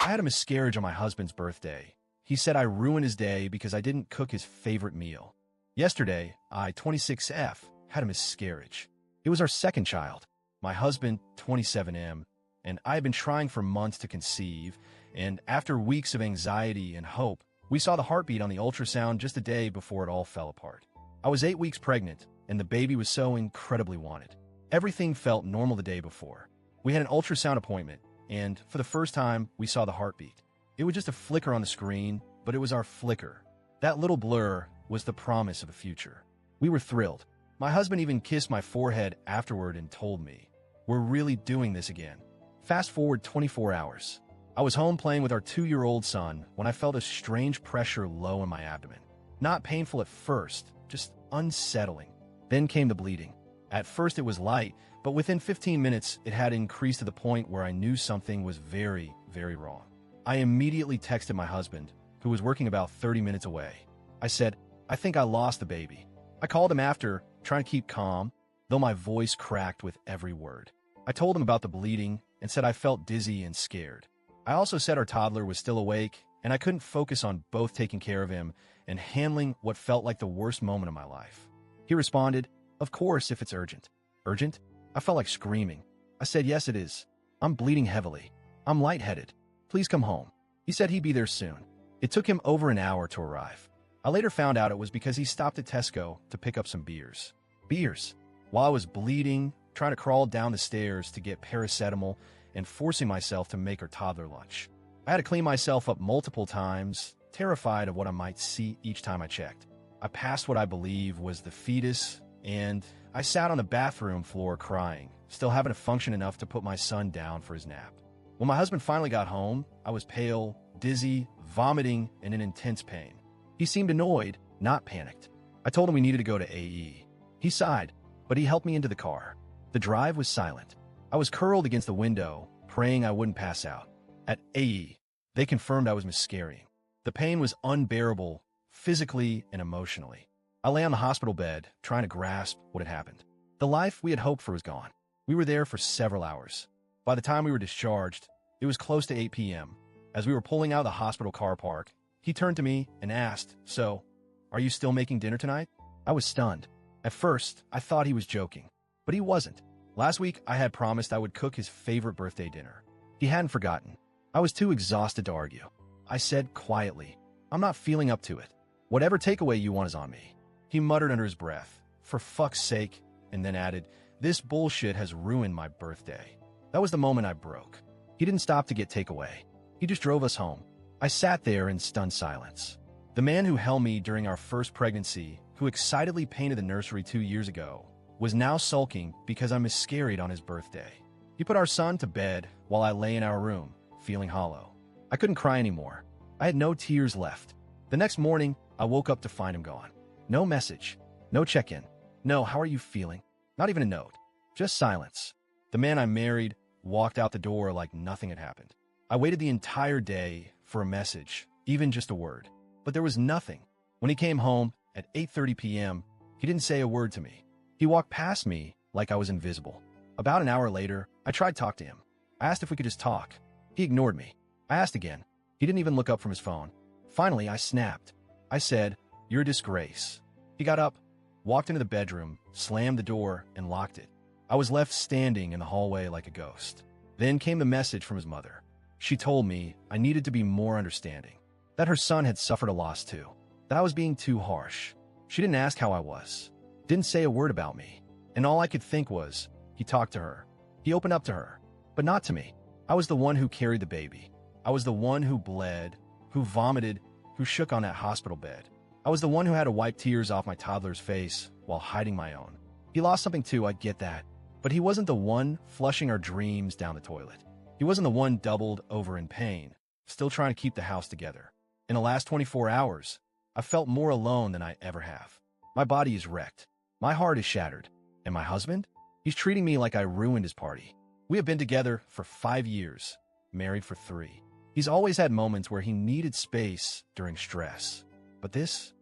I had a miscarriage on my husband's birthday. He said I ruined his day because I didn't cook his favorite meal. Yesterday, I, 26F, had a miscarriage. It was our second child. My husband, 27M, and I had been trying for months to conceive, and after weeks of anxiety and hope, we saw the heartbeat on the ultrasound just a day before it all fell apart. I was 8 weeks pregnant, and the baby was so incredibly wanted. Everything felt normal the day before. We had an ultrasound appointment, and for the first time, we saw the heartbeat. It was just a flicker on the screen, but it was our flicker. That little blur was the promise of a future. We were thrilled. My husband even kissed my forehead afterward and told me, "We're really doing this again." Fast forward 24 hours. I was home playing with our 2-year-old son when I felt a strange pressure low in my abdomen. Not painful at first, just unsettling. Then came the bleeding. At first it was light, but within 15 minutes it had increased to the point where I knew something was very, very wrong. I immediately texted my husband, who was working about 30 minutes away. I said, "I think I lost the baby." I called him after, trying to keep calm, though my voice cracked with every word. I told him about the bleeding and said I felt dizzy and scared. I also said our toddler was still awake and I couldn't focus on both taking care of him and handling what felt like the worst moment of my life. He responded, "Of course, if it's urgent." Urgent? I felt like screaming. I said, "Yes, it is. I'm bleeding heavily. I'm lightheaded. Please come home." He said he'd be there soon. It took him over an hour to arrive. I later found out it was because he stopped at Tesco to pick up some beers. Beers. While I was bleeding, trying to crawl down the stairs to get paracetamol, and forcing myself to make our toddler lunch. I had to clean myself up multiple times, terrified of what I might see each time I checked. I passed what I believe was the fetus, and I sat on the bathroom floor crying, still having to function enough to put my son down for his nap. When my husband finally got home, I was pale, dizzy, vomiting, and in intense pain. He seemed annoyed, not panicked. I told him we needed to go to AE. He sighed, but he helped me into the car. The drive was silent. I was curled against the window, praying I wouldn't pass out. At AE, they confirmed I was miscarrying. The pain was unbearable, physically and emotionally. I lay on the hospital bed, trying to grasp what had happened. The life we had hoped for was gone. We were there for several hours. By the time we were discharged, it was close to 8 p.m. As we were pulling out of the hospital car park, he turned to me and asked, "So, are you still making dinner tonight?" I was stunned. At first, I thought he was joking, but he wasn't. Last week, I had promised I would cook his favorite birthday dinner. He hadn't forgotten. I was too exhausted to argue. I said quietly, "I'm not feeling up to it. Whatever takeaway you want is on me." He muttered under his breath, "For fuck's sake," and then added, "This bullshit has ruined my birthday." That was the moment I broke. He didn't stop to get takeaway. He just drove us home. I sat there in stunned silence. The man who held me during our first pregnancy, who excitedly painted the nursery 2 years ago, was now sulking because I miscarried on his birthday. He put our son to bed while I lay in our room, feeling hollow. I couldn't cry anymore. I had no tears left. The next morning, I woke up to find him gone. No message, no check-in, no "how are you feeling?" Not even a note, just silence. The man I married walked out the door like nothing had happened. I waited the entire day for a message, even just a word, but there was nothing. When he came home at 8:30 p.m., he didn't say a word to me. He walked past me like I was invisible. About an hour later, I tried to talk to him. I asked if we could just talk. He ignored me. I asked again. He didn't even look up from his phone. Finally, I snapped. I said, "You're a disgrace." He got up, walked into the bedroom, slammed the door, and locked it. I was left standing in the hallway like a ghost. Then came the message from his mother. She told me I needed to be more understanding, that her son had suffered a loss too, that I was being too harsh. She didn't ask how I was, didn't say a word about me, and all I could think was, he talked to her. He opened up to her, but not to me. I was the one who carried the baby. I was the one who bled, who vomited, who shook on that hospital bed. I was the one who had to wipe tears off my toddler's face while hiding my own. He lost something too, I get that, but he wasn't the one flushing our dreams down the toilet. He wasn't the one doubled over in pain, still trying to keep the house together. In the last 24 hours, I felt more alone than I ever have. My body is wrecked. My heart is shattered. And my husband? He's treating me like I ruined his party. We have been together for 5 years, married for 3. He's always had moments where he needed space during stress. But this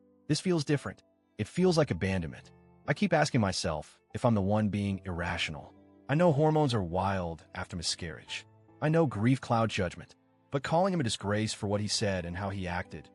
feels different. It feels like abandonment. I keep asking myself if I'm the one being irrational. I know hormones are wild after miscarriage. I know grief clouds judgment. But calling him a disgrace for what he said and how he acted,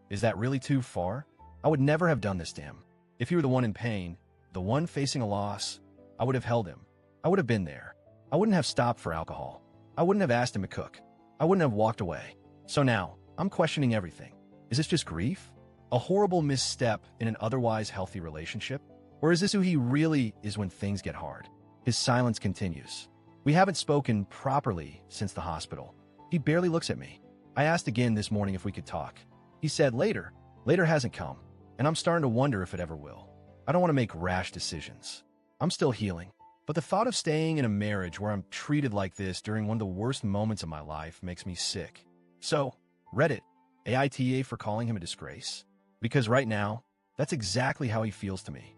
is that really too far? I would never have done this to him. If he were the one in pain, the one facing a loss, I would have held him. I would have been there. I wouldn't have stopped for alcohol. I wouldn't have asked him to cook. I wouldn't have walked away. So now, I'm questioning everything. Is this just grief? A horrible misstep in an otherwise healthy relationship? Or is this who he really is when things get hard? His silence continues. We haven't spoken properly since the hospital. He barely looks at me. I asked again this morning if we could talk. He said later. Later hasn't come, and I'm starting to wonder if it ever will. I don't want to make rash decisions. I'm still healing, but the thought of staying in a marriage where I'm treated like this during one of the worst moments of my life makes me sick. So, Reddit, AITA for calling him a disgrace? Because right now, that's exactly how he feels to me.